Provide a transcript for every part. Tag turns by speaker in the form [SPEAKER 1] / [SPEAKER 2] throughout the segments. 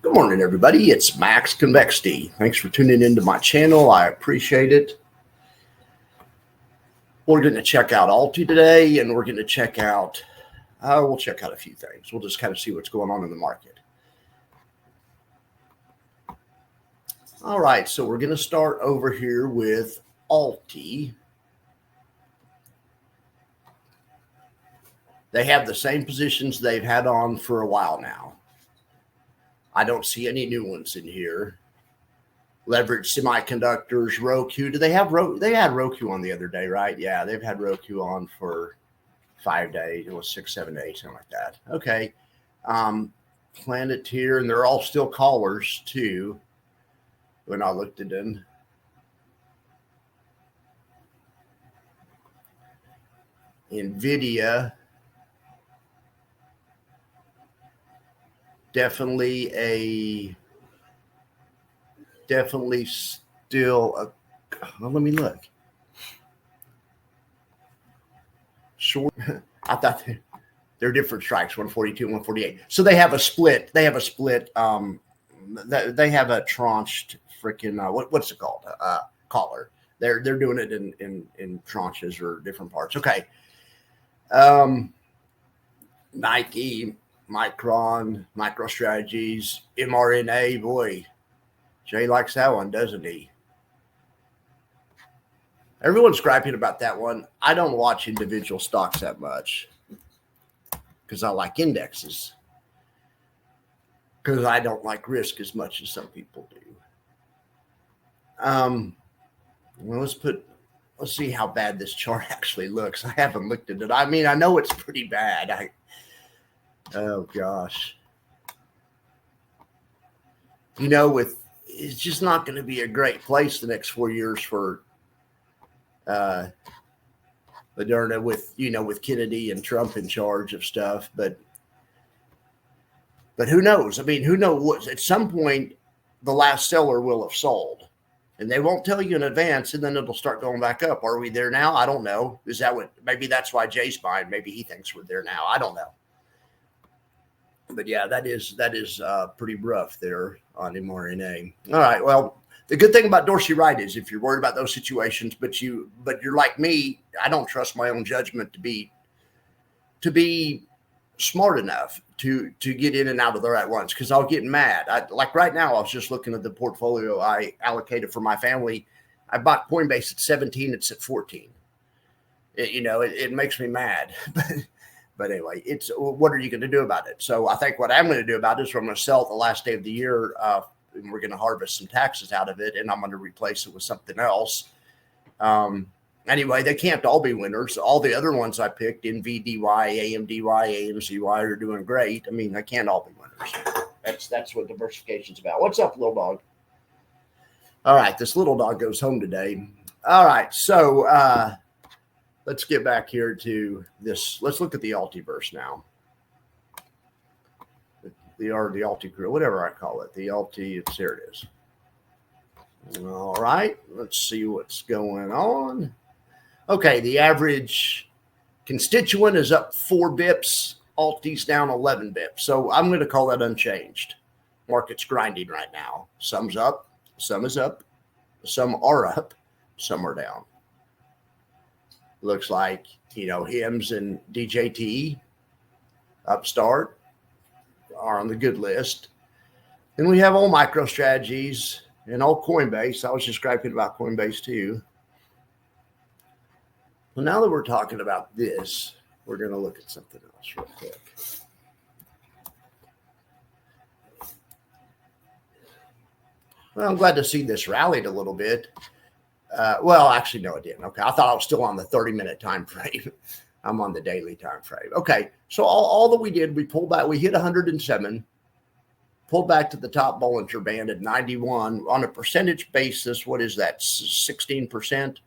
[SPEAKER 1] Good morning, everybody. It's Max Convexity. Thanks for tuning into my channel. I appreciate it. We're going to check out ULTY today, and we're going to check out, we'll check out a few things. We'll just kind of see what's going on in the market. All right, so we're going to start over here with ULTY. They have the same positions they've had on for a while now. I don't see any new ones in here. Leverage semiconductors, Roku. Do they have Roku? They had Roku on the other day, right? Yeah, they've had Roku on for 5 days. It was 6, 7 days, something like that. Okay. Planeteer, and they're all still callers too when I looked at them. NVIDIA. Definitely still a, well, let me look. Short. I thought they're different strikes, 142 and 148. So they have a split. They have a split. They have a tranched freaking what's it called? Collar. They're doing it in tranches or different parts. Okay. Nike, Micron, MicroStrategies, mRNA. Boy, Jay likes that one, doesn't he? Everyone's griping about that one. I don't watch individual stocks that much because I like indexes. Because I don't like risk as much as some people do. Well, let's see how bad this chart actually looks. I haven't looked at it. I mean, I know it's pretty bad. Oh gosh. It's just not going to be a great place the next 4 years for Moderna with Kennedy and Trump in charge of stuff. But who knows? I mean, who knows? At some point, the last seller will have sold. And they won't tell you in advance, and then it'll start going back up. Are we there now? I don't know. Is that what? Maybe that's why Jay's buying. Maybe he thinks we're there now. I don't know. But yeah, that is pretty rough there on mRNA. All right. Well, the good thing about Dorsey Wright is if you're worried about those situations, but you're like me, I don't trust my own judgment to be smart enough to get in and out of there at once, because I'll get mad. Like right now, I was just looking at the portfolio I allocated for my family. I bought Coinbase at 17. It's at 14. It makes me mad. But anyway, it's what are you going to do about it? So I think what I'm going to do about it is I'm going to sell it the last day of the year. And we're going to harvest some taxes out of it, and I'm going to replace it with something else. Anyway, they can't all be winners. All the other ones I picked, NVDY, AMDY, AMCY, are doing great. I mean, they can't all be winners. That's what diversification's about. What's up, little dog? All right, this little dog goes home today. All right, so let's get back here to this. Let's look at the Ultiverse now. The ULTY crew, whatever I call it. The ULTY, there it is. All right, let's see what's going on. Okay, the average constituent is up 4 bips. ULTY's down 11 bips. So I'm going to call that unchanged. Market's grinding right now. Some's up, some is up, some are up, some are down. Looks like, HIMS and DJT, Upstart, are on the good list. And we have all MicroStrategies and all Coinbase. I was just griping about Coinbase too. Well, now that we're talking about this, we're going to look at something else real quick. Well, I'm glad to see this rallied a little bit. Well, actually, no, it didn't. Okay, I thought I was still on the 30-minute time frame. I'm on the daily time frame. Okay, so all that we did, we pulled back. We hit 107, pulled back to the top Bollinger Band at 91. On a percentage basis, what is that, 16%?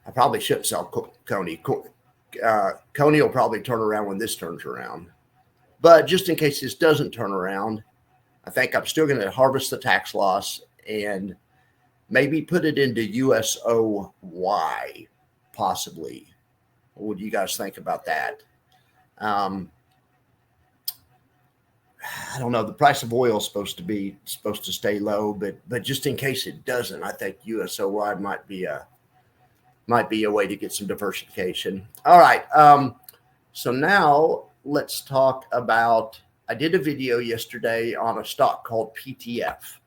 [SPEAKER 1] I probably shouldn't sell Coney. Coney will probably turn around when this turns around. But just in case this doesn't turn around, I think I'm still going to harvest the tax loss and maybe put it into USOY, possibly. What do you guys think about that? I don't know. The price of oil is supposed to stay low, but just in case it doesn't, I think USOY might be a way to get some diversification. All right. So now let's talk about. I did a video yesterday on a stock called PTF,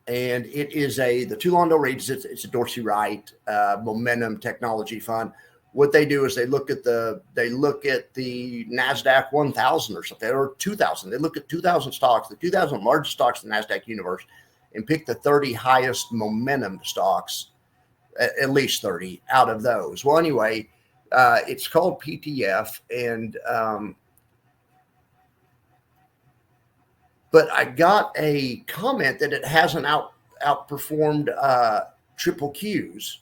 [SPEAKER 1] and it is the two long-tail REITs. It's a Dorsey Wright momentum technology fund. What they do is they look at the NASDAQ 1000 or something, or 2000. They look at 2000 stocks, the 2000 largest stocks in the NASDAQ universe, and pick the 30 highest momentum stocks, at least 30 out of those. Well, anyway, it's called PTF, and but I got a comment that it hasn't outperformed triple Qs.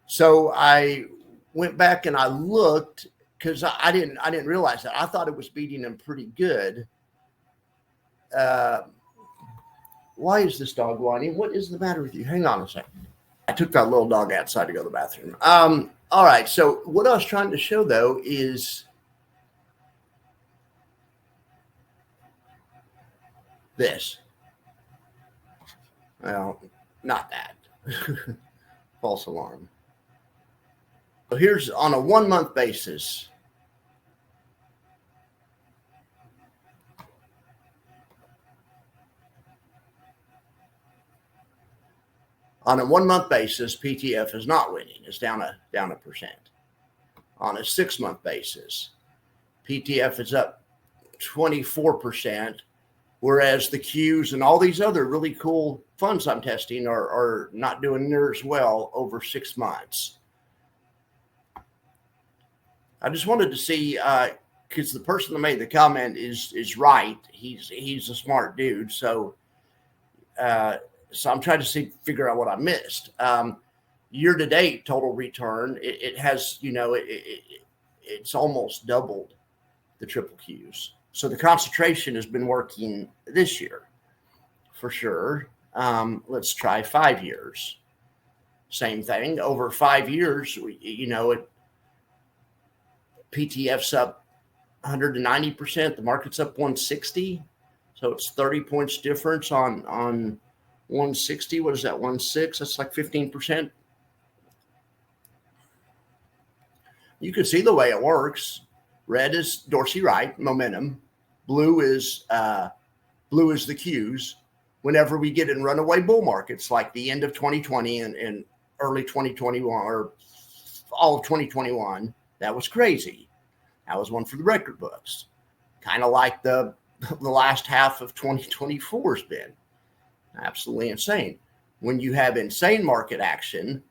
[SPEAKER 1] So I went back and I looked because I didn't realize that. I thought it was beating them pretty good. Why is this dog whining? What is the matter with you? Hang on a second. I took that little dog outside to go to the bathroom. All right. So what I was trying to show though is this. Well, not that. False alarm. So here's on a 1 month basis. On a 1 month basis, PTF is not winning. It's down a percent. On a 6 month basis, PTF is up 24%, whereas the Qs and all these other really cool funds I'm testing are not doing near as well over 6 months. I just wanted to see, because the person that made the comment is right. He's a smart dude. So I'm trying to figure out what I missed. Year to date total return, it has, it's almost doubled the triple Qs. So the concentration has been working this year for sure. Let's try 5 years. Same thing over 5 years. PTF's up 190%. The market's up 160. So it's 30 points difference on 160. What is that? 1.6? That's like 15%. You can see the way it works. Red is Dorsey Wright momentum. Blue is the Qs. Whenever we get in runaway bull markets like the end of 2020 and early 2021 or all of 2021, that was crazy. That was one for the record books. Kind of like the last half of 2024 has been. Absolutely insane. When you have insane market action,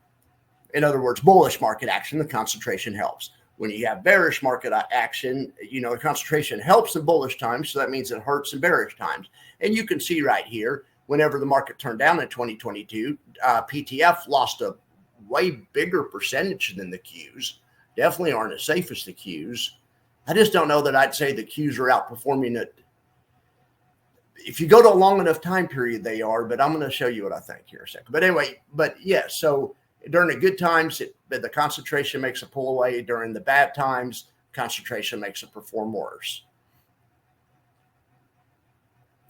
[SPEAKER 1] in other words, bullish market action, the concentration helps. When you have bearish market action, the concentration helps in bullish times, so that means it hurts in bearish times. And you can see right here, whenever the market turned down in 2022, PTF lost a way bigger percentage than the Qs. Definitely aren't as safe as the Qs. I just don't know that I'd say the Qs are outperforming it. If you go to a long enough time period, they are, but I'm going to show you what I think here in a second. But anyway, so during the good times, the concentration makes it pull away. During the bad times, concentration makes it perform worse.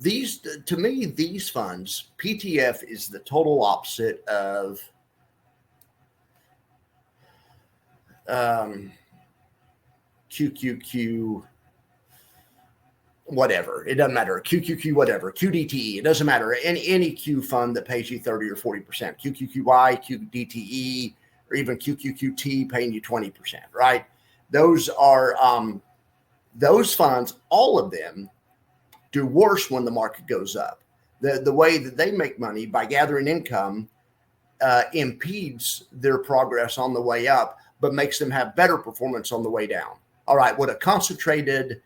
[SPEAKER 1] To me, these funds, PTF is the total opposite of QQQ, whatever. It doesn't matter. QQQ, whatever. QDTE. It doesn't matter. Any Q fund that pays you 30 or 40%. QQQY, QDTE, or even QQQT paying you 20%, right? Those are those funds, all of them do worse when the market goes up. The way that they make money by gathering income impedes their progress on the way up, but makes them have better performance on the way down. All right, what a concentrated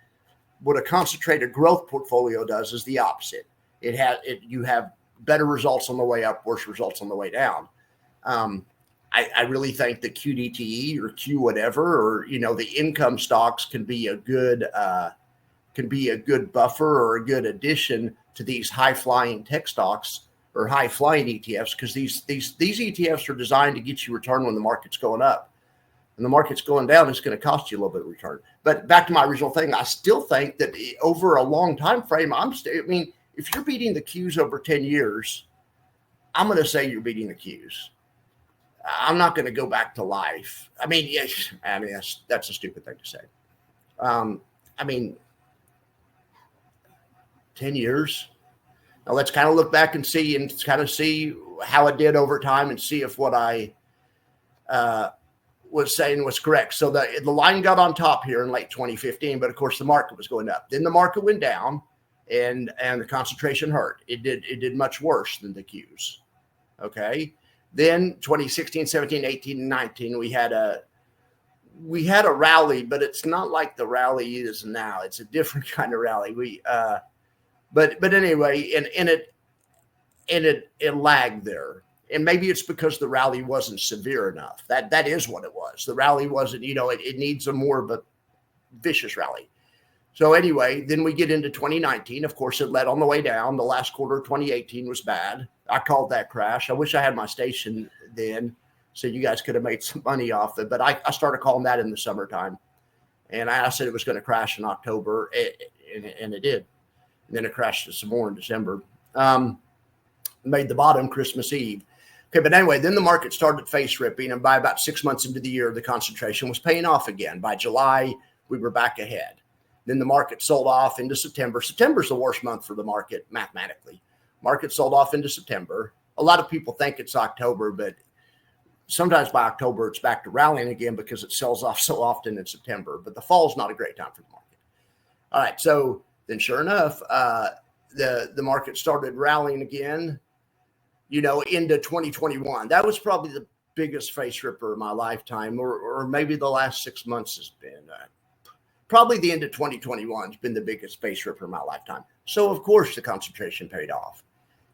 [SPEAKER 1] growth portfolio does is the opposite. You have better results on the way up, worse results on the way down. I really think that QDTE or Q whatever, or the income stocks can be a good buffer or a good addition to these high flying tech stocks or high flying ETFs, because these ETFs are designed to get you return when the market's going up. and the market's going down, it's going to cost you a little bit of return. But back to my original thing, I still think that over a long time frame, if you're beating the Qs over 10 years, I'm going to say you're beating the Qs. I'm not going to go back to life. That's a stupid thing to say. 10 years. Now let's kind of look back and see how it did over time and see if what I was saying was correct. So the line got on top here in late 2015, but of course the market was going up. Then the market went down and the concentration hurt. It did much worse than the Qs. Okay. Then 2016, 17, 18, and 19, we had a rally, but it's not like the rally is now. It's a different kind of rally. But anyway, and it lagged there. And maybe it's because the rally wasn't severe enough. That is what it was. The rally wasn't, it needs a more of a vicious rally. So anyway, then we get into 2019. Of course, it led on the way down. The last quarter of 2018 was bad. I called that crash. I wish I had my station then, so you guys could have made some money off it. But I started calling that in the summertime. And I said it was going to crash in October, and it did. And then it crashed some more in December. Made the bottom Christmas Eve. Okay, but anyway, then the market started face ripping, and by about 6 months into the year, the concentration was paying off again. By July, we were back ahead. Then the market sold off into September. September's the worst month for the market mathematically. Market sold off into September. A lot of people think it's October, but sometimes by October, it's back to rallying again because it sells off so often in September. But the fall's not a great time for the market. All right, so then sure enough, the market started rallying again, into 2021. That was probably the biggest face ripper of my lifetime, or maybe the last 6 months has been. Probably the end of 2021 has been the biggest face ripper of my lifetime. So, of course, the concentration paid off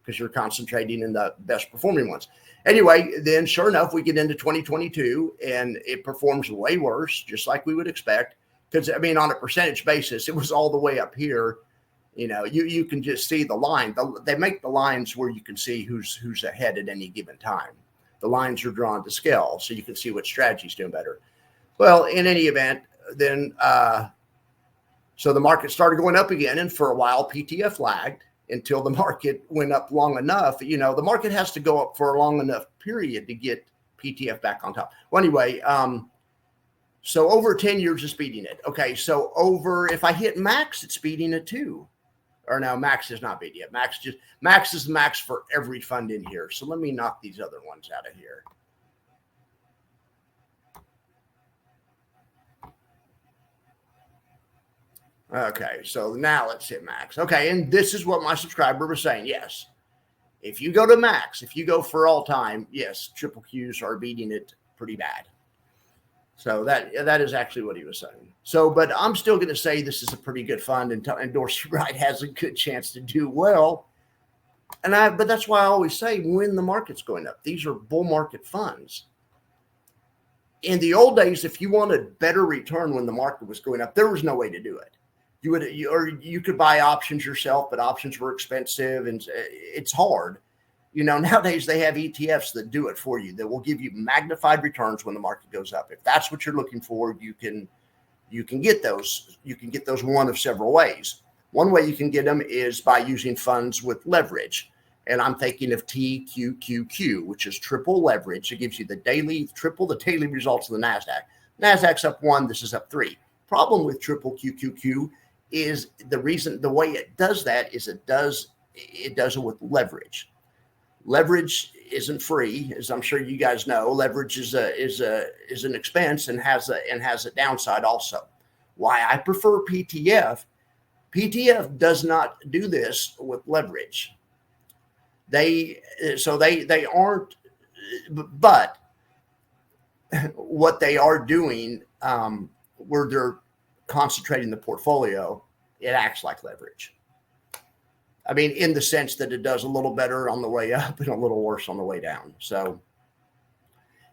[SPEAKER 1] because you're concentrating in the best performing ones. Anyway, then sure enough, we get into 2022 and it performs way worse, just like we would expect. Because, on a percentage basis, it was all the way up here. You can just see the line. They make the lines where you can see who's ahead at any given time. The lines are drawn to scale, so you can see what strategy's doing better. Well, in any event, then so the market started going up again, and for a while PTF lagged until the market went up long enough. The market has to go up for a long enough period to get PTF back on top. Well, anyway, so over 10 years it's beating it. Okay, so if I hit max, it's beating it too. Or no, max is not beating it. Max is max for every fund in here. So let me knock these other ones out of here. Okay, so now let's hit max. Okay, and this is what my subscriber was saying. Yes, if you go to max, if you go for all time, yes, triple Qs are beating it pretty bad. So that is actually what he was saying. So, but I'm still going to say this is a pretty good fund, and Dorsey Wright has a good chance to do well. But that's why I always say when the market's going up, these are bull market funds. In the old days, if you wanted better return when the market was going up, there was no way to do it. You could buy options yourself, but options were expensive and it's hard. Nowadays they have ETFs that do it for you, that will give you magnified returns when the market goes up. If that's what you're looking for, you can get those. You can get those one of several ways. One way you can get them is by using funds with leverage. And I'm thinking of TQQQ, which is triple leverage. It gives you triple the daily results of the NASDAQ. NASDAQ's up 1, this is up 3. Problem with triple QQQ is the way it does that is it does it with leverage. Leverage isn't free, as I'm sure you guys know. Leverage is an expense and has a downside also. Why I prefer PTF. PTF does not do this with leverage. They aren't, but what they are doing, where they're concentrating the portfolio, it acts like leverage. In the sense that it does a little better on the way up and a little worse on the way down. So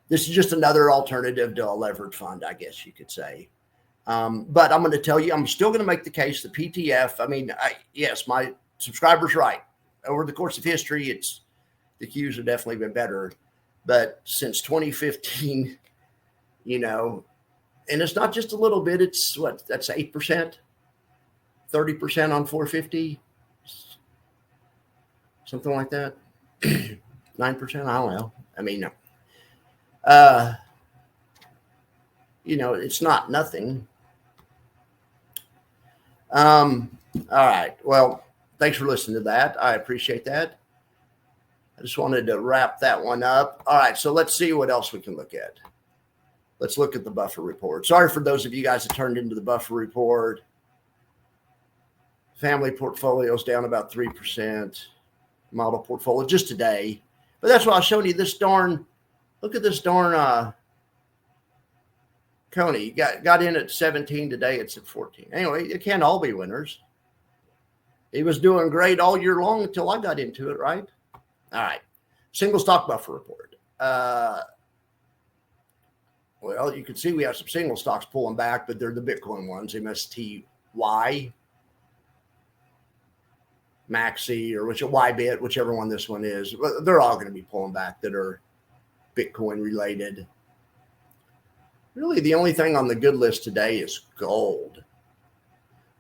[SPEAKER 1] this is just another alternative to a levered fund, I guess you could say. But I'm going to tell you, I'm still going to make the case that PTF, yes, my subscriber's right. Over the course of history, the Qs have definitely been better. But since 2015, you know, and it's not just a little bit. It's what, that's 8%, 30% on 450, something like that. 9%. I don't know. I mean, you know, it's not nothing. All right. Well, thanks for listening to that. I appreciate that. I just wanted to wrap that one up. All right. So let's see what else we can look at. Let's look at the buffer report. Sorry for those of you guys that turned into the buffer report. Family portfolio's down about 3%. Model portfolio just today. But that's why I showed you this darn, look at this darn Coney. Got in at 17 today. It's at 14. Anyway, it can't all be winners. He was doing great all year long until I got into it, right? All right. Single stock buffer report. Well, you can see we have some single stocks pulling back, but they're the Bitcoin ones, MSTY, Maxi, or YBit, whichever one this one is. They're all going to be pulling back that are Bitcoin related. Really, the only thing on the good list today is gold.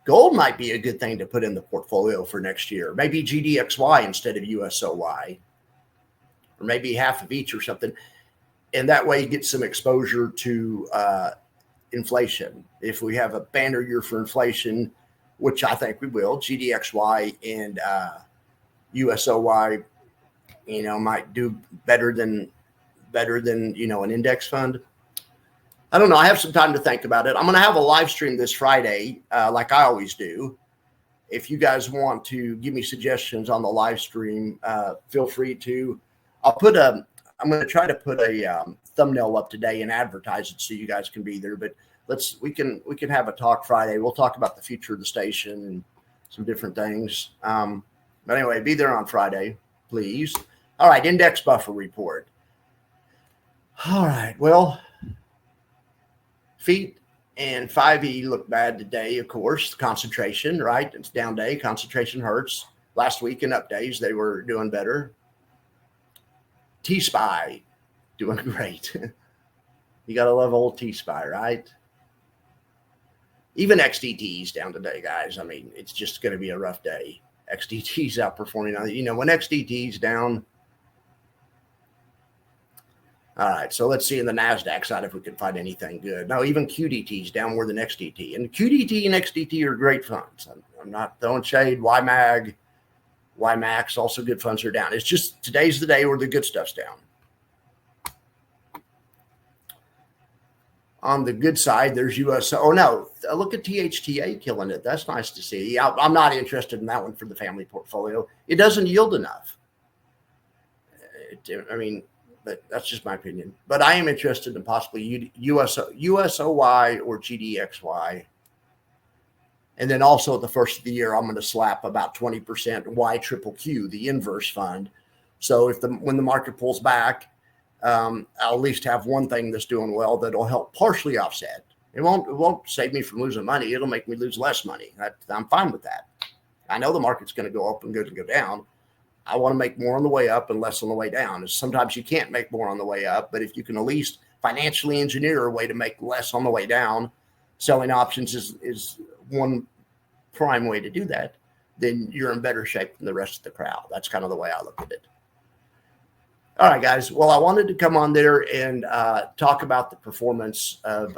[SPEAKER 1] Gold might be a good thing to put in the portfolio for next year. Maybe GDXY instead of USOY, or maybe half of each or something. And that way you get some exposure to inflation. If we have a banner year for inflation, which I think we will, GDXY and USOY, you know, might do better than, you know, an index fund. I don't know. I have some time to think about it. I'm going to have a live stream this Friday, like I always do. If you guys want to give me suggestions on the live stream, feel free to. I'm going to try to put a thumbnail up today and advertise it so you guys can be there. But we can have a talk Friday. We'll talk about the future of the station and some different things. But anyway, be there on Friday, please. All right, index buffer report. All right, well, feet and 5E look bad today, of course. Concentration, right? It's down day. Concentration hurts. Last week in up days, they were doing better. T-SPY doing great. You got to love old T-SPY, right? Even XDT's down today, guys. I mean, it's just going to be a rough day. XDT's outperforming. You know, when XDT's down. All right, so let's see in the NASDAQ side if we can find anything good. No, even QDT's down more than XDT. And QDT and XDT are great funds. I'm not throwing shade. YMAX, also good funds are down. It's just today's the day where the good stuff's down. On the good side, there's US. Oh, no, look at THTA killing it. That's nice to see. I'm not interested in that one for the family portfolio. It doesn't yield enough. I mean, but that's just my opinion. But I am interested in possibly USOY or GDXY. And then also at the first of the year, I'm going to slap about 20% YQQQ, the inverse fund. So when the market pulls back, I'll at least have one thing that's doing well that'll help partially offset. It won't save me from losing money. It'll make me lose less money. I'm fine with that. I know the market's going to go up and go down. I want to make more on the way up and less on the way down. Sometimes you can't make more on the way up, but if you can at least financially engineer a way to make less on the way down, selling options is one prime way to do that, then you're in better shape than the rest of the crowd. That's kind of the way I look at it. All right, guys. Well, I wanted to come on there and talk about the performance of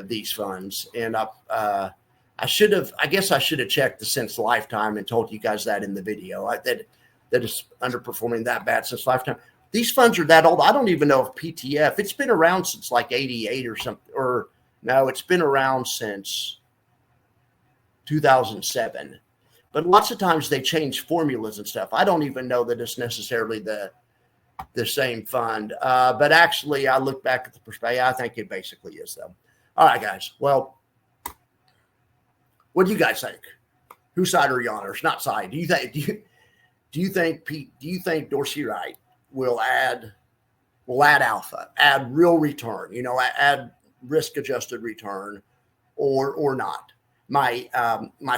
[SPEAKER 1] these funds. And I guess I should have checked the since lifetime and told you guys that in the video that is underperforming that bad since lifetime. These funds are that old. I don't even know if PTF, it's been around since like 88 or something, or no, it's been around since 2007. But lots of times they change formulas and stuff. I don't even know that it's necessarily the same fund. But actually, I look back at the perspective. I think it basically is, though. All right, guys. Well, what do you guys think? Whose side are you on, or not side? Do you think Dorsey Wright will add alpha, add real return? You know, add risk-adjusted return, or not? My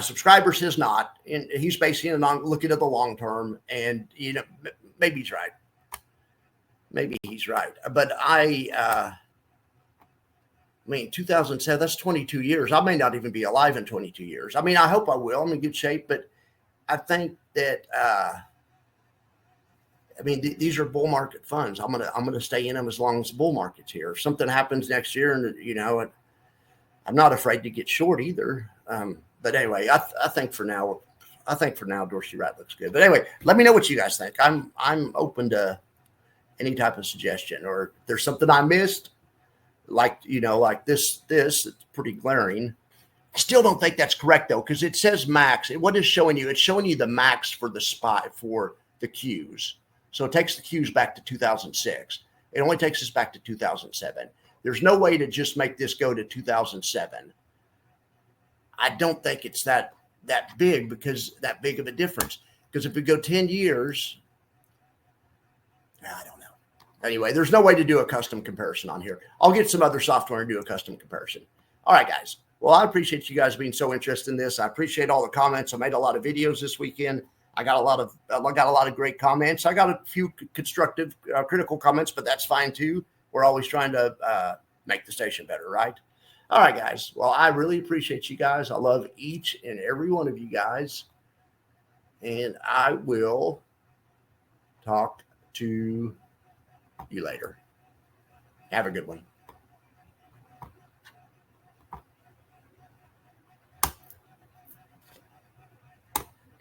[SPEAKER 1] subscriber says not, and he's basing it on looking at the long term. And you know, maybe he's right. But I mean, 2007, that's 22 years. I may not even be alive in 22 years. I mean, I hope I will. I'm in good shape, but I think that, I mean, these are bull market funds. I'm gonna stay in them as long as the bull market's here. If something happens next year, and I'm not afraid to get short either. But anyway, I think for now, Dorsey Wright looks good. But anyway, let me know what you guys think. I'm open to any type of suggestion, or if there's something I missed, like this. It's pretty glaring. I still don't think that's correct though, because it says max. What is showing you? It's showing you the max for the spot for the Qs. So it takes the Qs back to 2006. It only takes us back to 2007. There's no way to just make this go to 2007. I don't think it's that big, because that big of a difference. Because if we go 10 years, I don't know. Anyway, there's no way to do a custom comparison on here. I'll get some other software and do a custom comparison. All right, guys. Well, I appreciate you guys being so interested in this. I appreciate all the comments. I made a lot of videos this weekend. I got a lot of great comments. I got a few constructive, critical comments, but that's fine too. We're always trying to make the station better, right? All right, guys. Well, I really appreciate you guys. I love each and every one of you guys. And I will talk to you later. Have a good one.